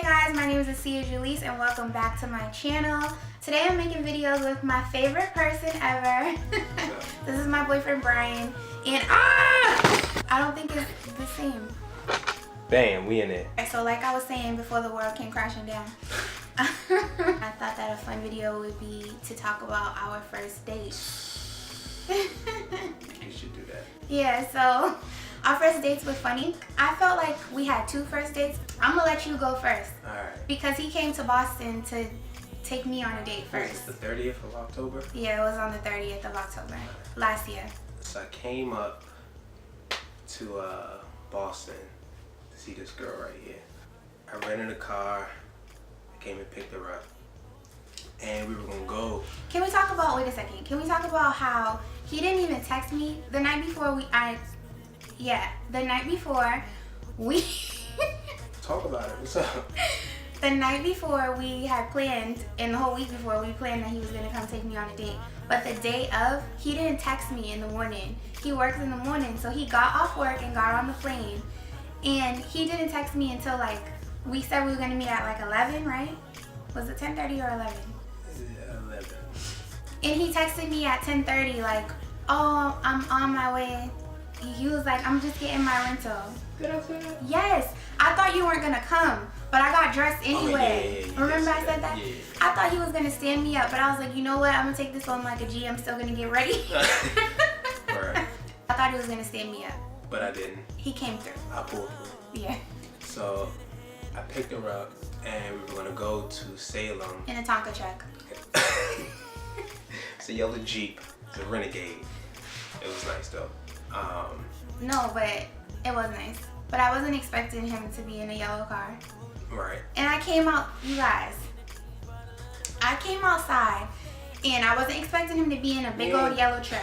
guys, my name is Asiya.jw and welcome back to my channel. Today I'm making videos with my favorite person ever. This is my boyfriend Brian, and I don't think it's the same. Bam, we in it. So like I was saying before the world came crashing down, I thought that a fun video would be to talk about our first date. You should do that. Yeah, so our first dates were funny. I felt like we had two first dates. I'm gonna let you go first. Alright. Because he came to Boston to take me on a date first. Was it the 30th of October? Yeah, it was on the 30th of October last year. So I came up to Boston to see this girl right here. I rented a car, I came and picked her up, and we were gonna go. Can we talk about, wait a second, can we talk about how he didn't even text me the night before the night before we Talk about it, what's up? the night before we had planned, and the whole week before we planned that he was gonna come take me on a date. But the day of, he didn't text me in the morning. He works in the morning, so he got off work and got on the plane. And he didn't text me until like, we said we were gonna meet at like 11, right? Was it 10:30 or 11? Yeah, 11. And he texted me at 10:30 like, oh, I'm on my way. He was like, I'm just getting my rental. Did I say that? Yes, I thought you weren't gonna come, but I got dressed anyway. Oh, yeah, Remember I said that? Yeah. I thought he was gonna stand me up, but I was like, you know what? I'm gonna take this on like a G. I'm still gonna get ready. Right. I thought he was gonna stand me up. But I didn't. He came through. I pulled through. Yeah. So I picked her up, and we were gonna go to Salem. In a Tonka truck. It's a yellow Jeep. It's a Renegade. It was nice though. No, but it was nice. But I wasn't expecting him to be in a yellow car. Right. And I came out, you guys. I came outside, and I wasn't expecting him to be in a big old yellow truck.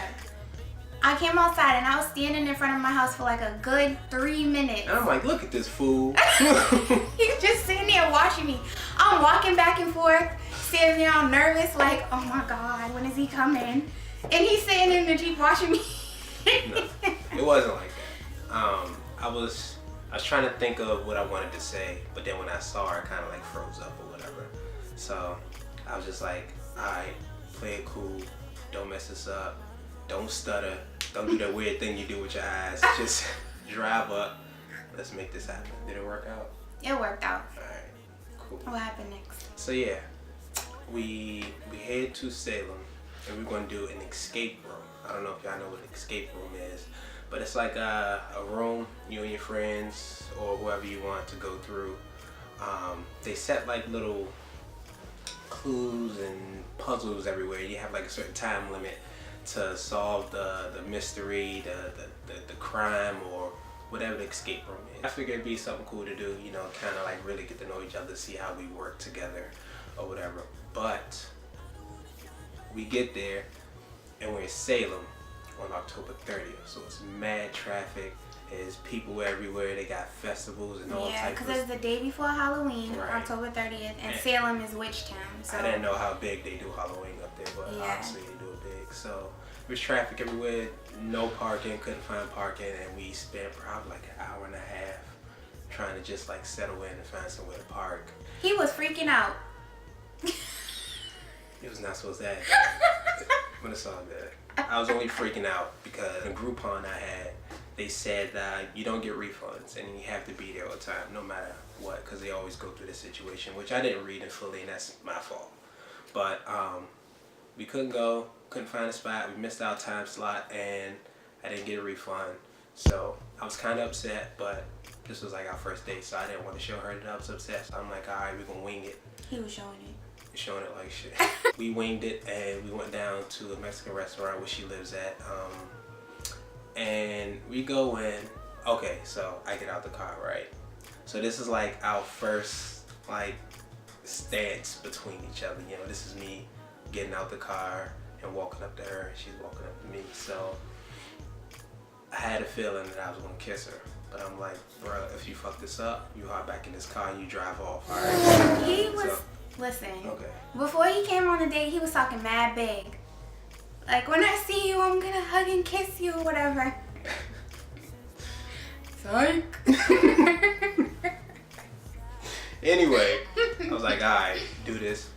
I came outside, and I was standing in front of my house for like a good 3 minutes. And I'm like, look at this fool. He's just sitting there watching me. I'm walking back and forth, standing there all nervous, like, oh my God, when is he coming? And he's sitting in the Jeep watching me. No, it wasn't like that. I was trying to think of what I wanted to say, but then when I saw her, I kind of like froze up or whatever. So I was just like, alright, play it cool. Don't mess this up. Don't stutter. Don't do that weird thing you do with your eyes. Just drive up. Let's make this happen. Did it work out? It worked out. Alright, cool. What happened next? So yeah, we head to Salem, and we're going to do an escape room. I don't know if y'all know what an escape room is, but it's like a room you and your friends or whoever you want to go through. They set like little clues and puzzles everywhere. You have like a certain time limit to solve the mystery, the crime, or whatever the escape room is. I figured it'd be something cool to do, you know, kind of like really get to know each other, see how we work together or whatever. But we get there, and we're in Salem on October 30th, so it's mad traffic. There's people everywhere. They got festivals and all types of. Yeah, because it's the day before Halloween, right. October 30th, and Salem is Witch Town. So I didn't know how big they do Halloween up there, but obviously they do it big. So there's traffic everywhere, no parking, couldn't find parking, and we spent probably like an hour and a half trying to just like settle in and find somewhere to park. He was freaking out. It was not supposed to happen. But it's all good. I was only freaking out because the Groupon I had, they said that you don't get refunds and you have to be there all the time, no matter what, because they always go through this situation, which I didn't read it fully, and that's my fault. But we couldn't go, couldn't find a spot, we missed our time slot, and I didn't get a refund. So I was kind of upset, but this was like our first date, so I didn't want to show her that I was upset. So I'm like, all right, we're gonna wing it. He was showing it. Showing it like shit. We winged it, and we went down to a Mexican restaurant where she lives at, and we go in. Okay, so I get out the car, right? So this is like our first like stance between each other, you know. This is me getting out the car and walking up to her, and she's walking up to me. So I had a feeling that I was gonna kiss her, but I'm like, bro, if you fuck this up, you hop back in this car and you drive off. All right. He was. So, listen. okay. Before he came on the date, he was talking mad big. Like, when I see you, I'm gonna hug and kiss you, or whatever. Psych. Anyway, I was like, all right, do this,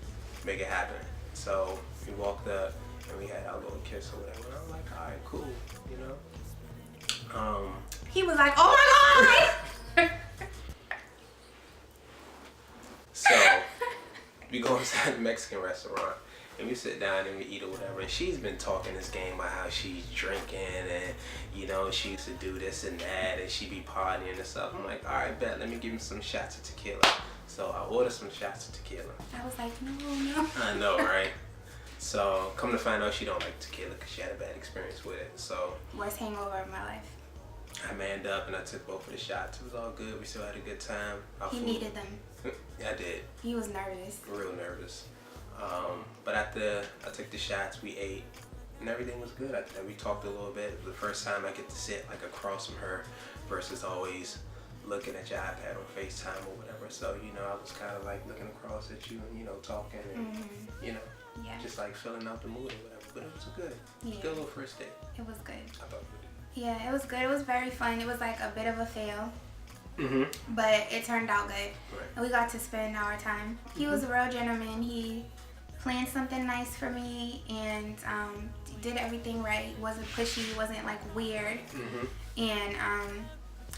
make it happen. So we walked up and we had our little kiss or whatever. And I was like, all right, cool, you know. He was like, oh my God. So we go inside the Mexican restaurant and we sit down and we eat or whatever. And she's been talking this game about how she's drinking and, you know, she used to do this and that and she be partying and stuff. I'm like, all right, bet, let me give him some shots of tequila. So I ordered some shots of tequila. I was like, no. I know, right? So come to find out she don't like tequila because she had a bad experience with it. So Worst hangover of my life. I manned up and I took both of the shots. It was all good. We still had a good time. He needed them. I did. He was nervous. Real nervous. But after I took the shots, we ate and everything was good. After that, we talked a little bit. It was the first time I get to sit like across from her versus always looking at your iPad or FaceTime or whatever. So, you know, I was kind of like looking across at you and, you know, talking and, you know, just like filling out the mood or whatever. But it was good. It was a good little first date. It was good. I thought it was good. Yeah, it was good. It was very fun. It was like a bit of a fail. But it turned out good. Right. And we got to spend our time. He was a real gentleman. He planned something nice for me and did everything right. Wasn't pushy, wasn't like weird. And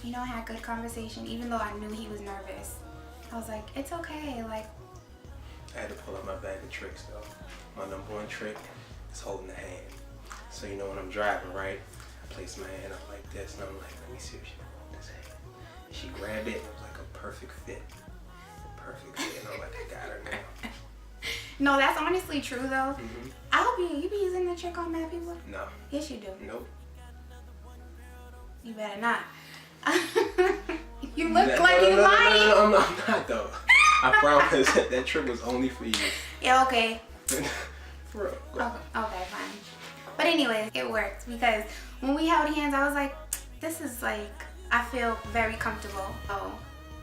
you know, had good conversation even though I knew he was nervous. I was like, it's okay. Like, I had to pull out my bag of tricks though. My number one trick is holding the hand. So you know when I'm driving, right? I place my hand up like this and I'm like, let me see if she can hold this hand. And she grabbed it and it was like a perfect fit. Perfect fit. And I'm like, I got her now. no, that's honestly true though. I hope you be using the trick on mad people. No. Yes, you do. Nope. You better not. You look like you lying. No, I'm not though. I promise that trick was only for you. Yeah, okay. For real. Okay, fine. But anyways, it worked because when we held hands, I was like, this is like, I feel very comfortable. Oh,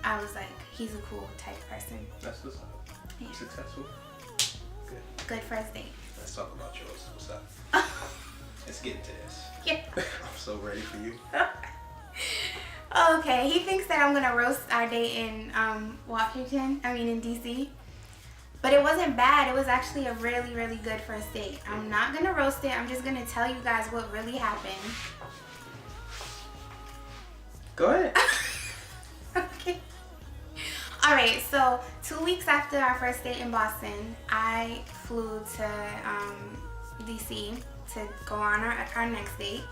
I was like, he's a cool type person. That's what's up. Yeah. Successful. Good. Good first date. Let's talk about yours. What's up? Let's get into this. Yeah. I'm so ready for you. Okay, he thinks that I'm gonna roast our date in in DC. But it wasn't bad. It was actually a really, really good first date. I'm not gonna roast it. I'm just gonna tell you guys what really happened. Go ahead. Okay. Alright, so 2 weeks after our first date in Boston, I flew to DC to go on our next date.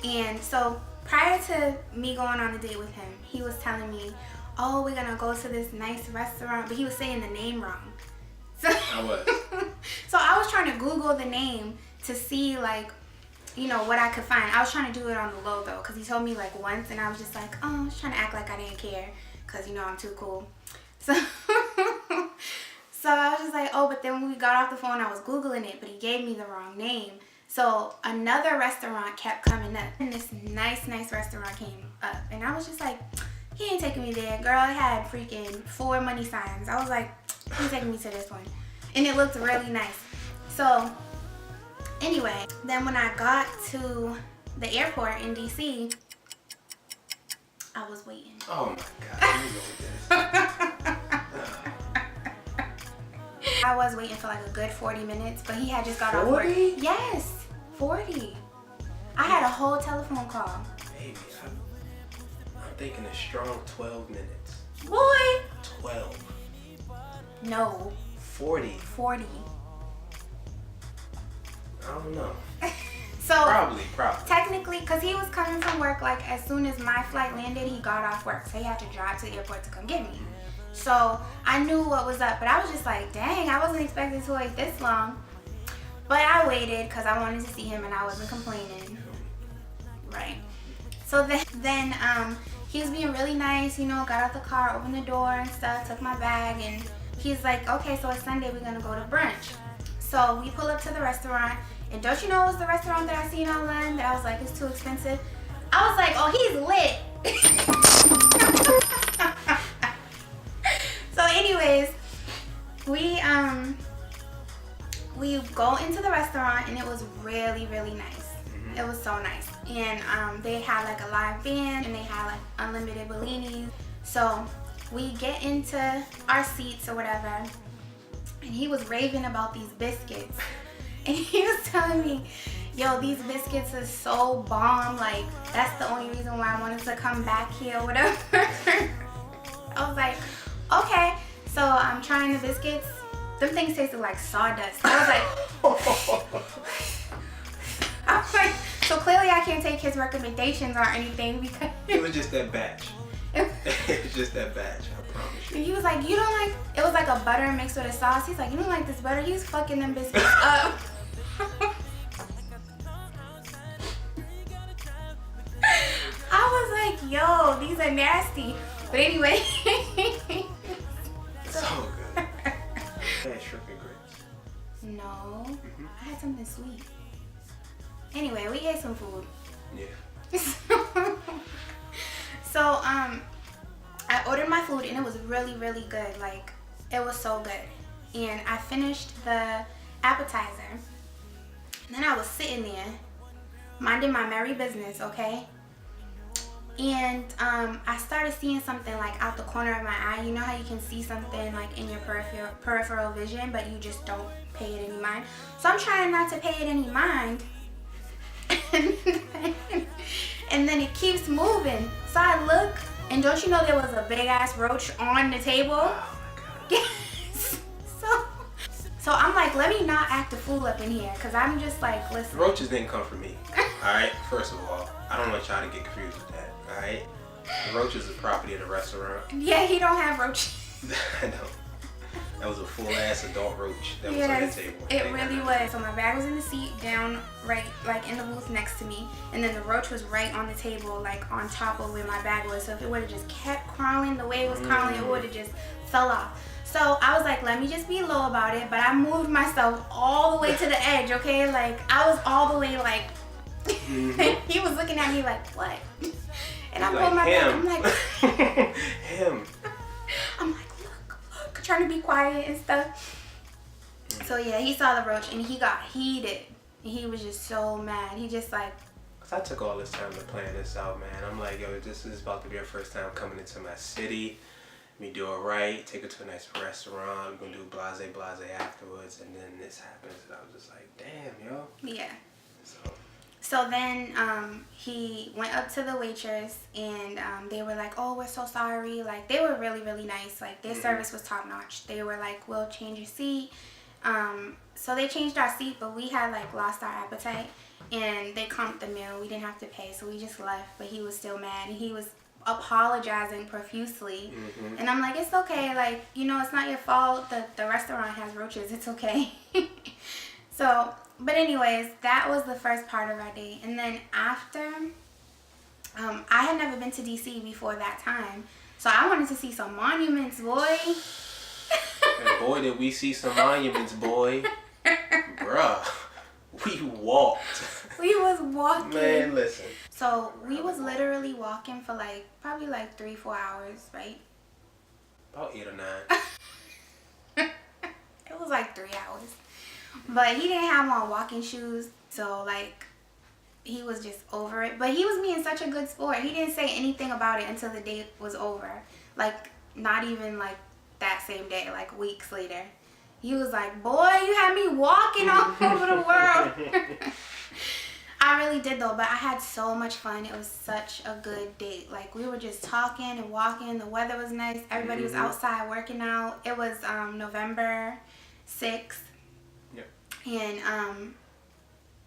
And so prior to me going on the date with him, he was telling me, oh, we're gonna go to this nice restaurant, but he was saying the name wrong. So, I was. So I was trying to Google the name to see like, you know, what I could find. I was trying to do it on the low though, because he told me like once and I was just like, oh, I was trying to act like I didn't care because, you know, I'm too cool. So, so I was just like, oh, but then when we got off the phone, I was Googling it, but he gave me the wrong name. So another restaurant kept coming up and this nice restaurant came up and I was just like, he ain't taking me there. Girl, it had freaking 4 money signs. I was like, he's taking me to this one. And it looked really nice. So anyway, then when I got to the airport in DC, I was waiting. Oh my God, you know this. I was waiting for like a good 40 minutes, but he had just got off 40? work. Yes, 40. I had a whole telephone call. Baby, I'm thinking a strong 12 minutes. Boy. 12. No. 40. 40. I don't know. So Probably. technically, because he was coming from work, like as soon as my flight landed, he got off work. So he had to drive to the airport to come get me. So I knew what was up, but I was just like, dang, I wasn't expecting to wait this long. But I waited because I wanted to see him and I wasn't complaining. Right. So then he was being really nice, you know, got out the car, opened the door and stuff, took my bag, and he's like, okay, so it's Sunday, we're gonna go to brunch. So we pull up to the restaurant, and don't you know it was the restaurant that I seen online that I was like, it's too expensive? I was like, oh, he's lit. So anyways, we go into the restaurant and it was really, really nice. It was so nice. And they had like a live band and they had like unlimited bellinis. So we get into our seats or whatever, and he was raving about these biscuits. And he was telling me, yo, these biscuits are so bomb. Like, that's the only reason why I wanted to come back here or whatever. I was like, okay. So I'm trying the biscuits. Them things tasted like sawdust. I was like, so clearly I can't take his recommendations or anything because it was just that batch. It was just that batch, I promise you. He was like, you don't like, it was like a butter mixed with a sauce. He's like, you don't like this butter? He was fucking them biscuits up. I was like, yo, these are nasty. But anyway. So good. I had shrimp and grits. No, I had something sweet. Anyway, we ate some food. Yeah. So, I ordered my food and it was really, really good. Like, it was so good. And I finished the appetizer. And then I was sitting there, minding my merry business, okay? And I started seeing something like out the corner of my eye. You know how you can see something like in your peripheral vision, but you just don't pay it any mind. So I'm trying not to pay it any mind. And then it keeps moving. So I look, and don't you know there was a big ass roach on the table? Oh my God. Yes. So I'm like, let me not act a fool up in here, because I'm just like, listen. Roaches didn't come from me. Alright, first of all, I don't want y'all to get confused with that. Alright? The roaches is property of the restaurant. Yeah, he don't have roaches. I know. That was a full ass adult roach that was on the table. It really was. So my bag was in the seat down right like in the booth next to me, and then the roach was right on the table like on top of where my bag was. So if it would have just kept crawling the way it was crawling, it would have just fell off. So I was like, let me just be low about it, but I moved myself all the way to the edge, okay? Like I was all the way like he was looking at me like, what? And I pulled my back, I'm like him. I'm like, look, trying to be quiet and stuff. So yeah, he saw the roach and he got heated. And he was just so mad. He just like, Cause I took all this time to plan this out, man. I'm like, yo, this is about to be our first time coming into my city. Me do it right, take her to a nice restaurant. We're gonna do blase afterwards, and then this happens, and I was just like, damn, yo. yeah. So So then he went up to the waitress and they were like, oh, we're so sorry. Like they were really, really nice. Like their service was top notch. They were like, we'll change your seat. So they changed our seat, but we had like lost our appetite and they comped the meal. We didn't have to pay, so we just left, but he was still mad and he was apologizing profusely. And I'm like, it's okay. Like, you know, it's not your fault. The restaurant has roaches. It's okay. So, but anyways, that was the first part of our date. And then after, I had never been to DC before that time. So I wanted to see some monuments, boy. and boy, did we see some monuments, boy. Bruh, we walked. We was walking. Man, listen. So we was literally walking for like, probably like 3-4 hours, right? About 8 or 9. It was like 3 hours. But he didn't have on walking shoes, so like he was just over it. But he was being such a good sport. He didn't say anything about it until the date was over. Like not even like that same day, like weeks later. He was like, boy, you had me walking all over the world. I really did though, but I had so much fun. It was such a good date. Like we were just talking and walking. The weather was nice. Everybody was outside working out. It was November 6th. And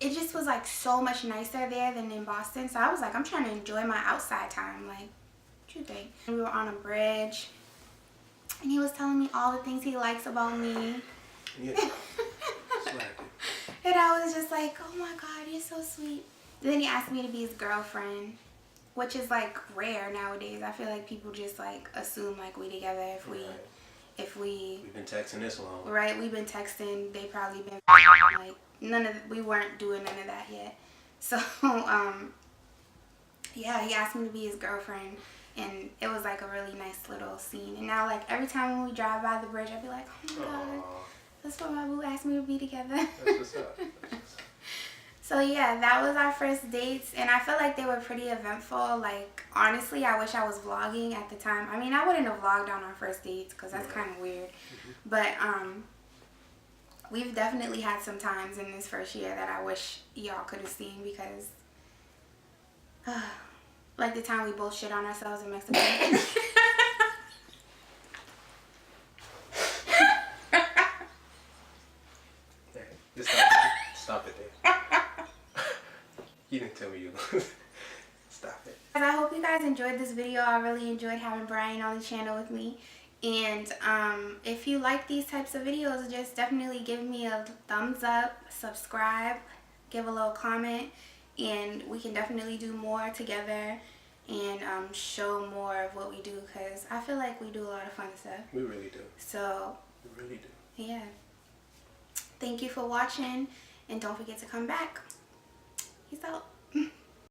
it just was like so much nicer there than in Boston. So I was like, I'm trying to enjoy my outside time. Like, what you think? We were on a bridge and he was telling me all the things he likes about me. Yeah. And I was just like, oh my God, you're so sweet. Then he asked me to be his girlfriend, which is like rare nowadays. I feel like people just like assume like we together if we've been texting this long. Right, we've been texting. They probably been like we weren't doing none of that yet. So yeah, he asked me to be his girlfriend, and it was like a really nice little scene. And now like every time when we drive by the bridge, I'd be like, oh my God, that's what my boo asked me to be together. That's what's up. So yeah, that was our first dates, and I feel like they were pretty eventful. Like honestly, I wish I was vlogging at the time. I mean, I wouldn't have vlogged on our first dates because that's kind of weird. But we've definitely had some times in this first year that I wish y'all could have seen because, like the time we both shit on ourselves in Mexico. Just stop it there. You didn't tell me you. Stop it. I hope you guys enjoyed this video. I really enjoyed having Brian on the channel with me. And if you like these types of videos, just definitely give me a thumbs up, subscribe, give a little comment, and we can definitely do more together and show more of what we do, because I feel like we do a lot of fun stuff. We really do. So We really do. yeah. Thank you for watching, and don't forget to come back. Peace out.